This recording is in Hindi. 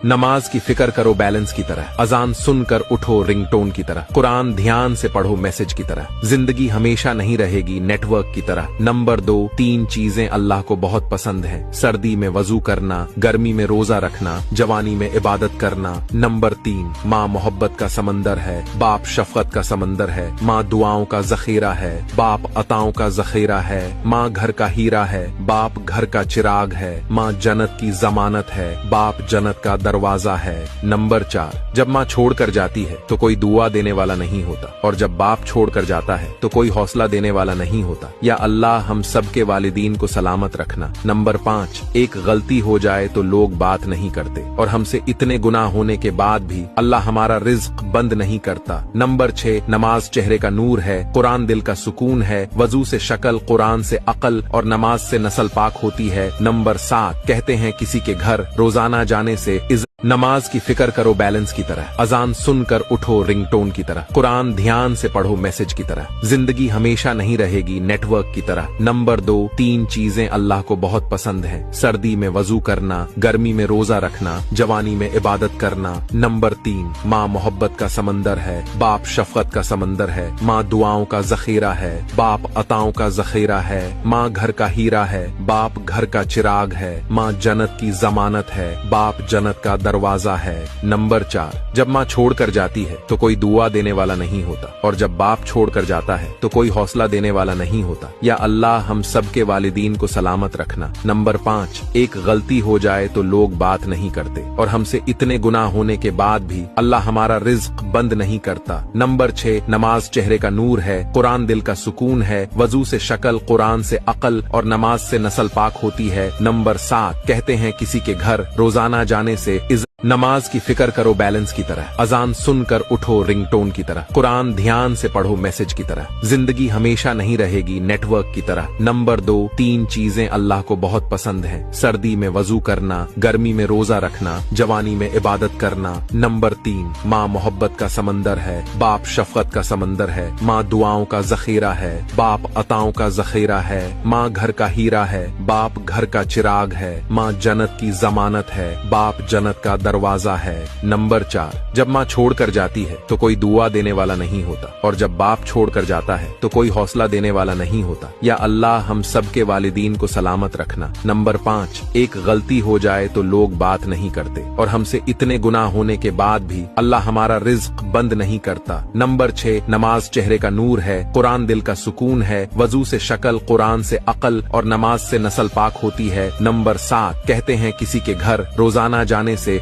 नमाज की फिक्र करो बैलेंस की तरह, अजान सुनकर उठो रिंगटोन की तरह, कुरान ध्यान से पढ़ो मैसेज की तरह, जिंदगी हमेशा नहीं रहेगी नेटवर्क की तरह। नंबर 2, 3 चीजें अल्लाह को बहुत पसंद हैं। सर्दी में वजू करना, गर्मी में रोजा रखना, जवानी में इबादत करना। नंबर 3, माँ मोहब्बत का समंदर है, बाप शफकत का समंदर है, माँ दुआओं का जखीरा है, बाप अताओं का जखीरा है, माँ घर का हीरा है, बाप घर का चिराग है, माँ जन्नत की जमानत है, बाप जन्नत का दरवाजा है। नंबर 4, जब माँ छोड़कर जाती है तो कोई दुआ देने वाला नहीं होता, और जब बाप छोड़कर जाता है तो कोई हौसला देने वाला नहीं होता। या अल्लाह हम सब के वालिदीन को सलामत रखना। नंबर 5, एक गलती हो जाए तो लोग बात नहीं करते, और हमसे इतने गुनाह होने के बाद भी अल्लाह हमारा रिज्क बंद नहीं करता। नंबर 6, नमाज चेहरे का नूर है, कुरान दिल का सुकून है, वजू से शक्ल, कुरान से अकल और नमाज से नस्ल पाक होती है। नंबर 7, कहते हैं किसी के घर रोजाना जाने से नमाज की फिक्र करो बैलेंस की तरह, अजान सुनकर उठो रिंगटोन की तरह, कुरान ध्यान से पढ़ो मैसेज की तरह, जिंदगी हमेशा नहीं रहेगी नेटवर्क की तरह। नंबर 2, 3 चीजें अल्लाह को बहुत पसंद हैं। सर्दी में वजू करना, गर्मी में रोजा रखना, जवानी में इबादत करना। नंबर 3, माँ मोहब्बत का समंदर है, बाप शफकत का समंदर है, माँ दुआओं का जखीरा है, बाप अताओं का जखीरा है, माँ घर का हीरा है, बाप घर का चिराग है, माँ जन्नत की जमानत है, बाप जन्नत का दरवाजा है। नंबर 4, जब माँ छोड़कर जाती है तो कोई दुआ देने वाला नहीं होता, और जब बाप छोड़कर जाता है तो कोई हौसला देने वाला नहीं होता। या अल्लाह हम सब के वालिदीन को सलामत रखना। नंबर 5, एक गलती हो जाए तो लोग बात नहीं करते, और हमसे इतने गुनाह होने के बाद भी अल्लाह हमारा रिज्क बंद नहीं करता। नंबर 6, नमाज चेहरे का नूर है, कुरान दिल का सुकून है, वजू से शक्ल, कुरान से अकल और नमाज से नस्ल पाक होती है। नंबर 7, कहते हैं किसी के घर रोजाना जाने से नमाज की फिक्र करो बैलेंस की तरह, अजान सुनकर उठो रिंगटोन की तरह, कुरान ध्यान से पढ़ो मैसेज की तरह, जिंदगी हमेशा नहीं रहेगी नेटवर्क की तरह। नंबर 2, 3 चीजें अल्लाह को बहुत पसंद हैं। सर्दी में वजू करना, गर्मी में रोजा रखना, जवानी में इबादत करना। नंबर 3, माँ मोहब्बत का समंदर है, बाप शफकत का समंदर है, माँ दुआओं का जखीरा है, बाप अताओं का जखीरा है, माँ घर का हीरा है, बाप घर का चिराग है, माँ जन्नत की जमानत है, बाप जन्नत का दरवाजा है। नंबर 4, जब माँ छोड़कर जाती है तो कोई दुआ देने वाला नहीं होता, और जब बाप छोड़कर जाता है तो कोई हौसला देने वाला नहीं होता। या अल्लाह हम सब के वालिदीन को सलामत रखना। नंबर 5, एक गलती हो जाए तो लोग बात नहीं करते, और हमसे इतने गुनाह होने के बाद भी अल्लाह हमारा रिज्क बंद नहीं करता। नंबर 6, नमाज चेहरे का नूर है, कुरान दिल का सुकून है, वजू से शक्ल, कुरान से अकल और नमाज से नस्ल पाक होती है। नंबर 7, कहते हैं किसी के घर रोजाना जाने से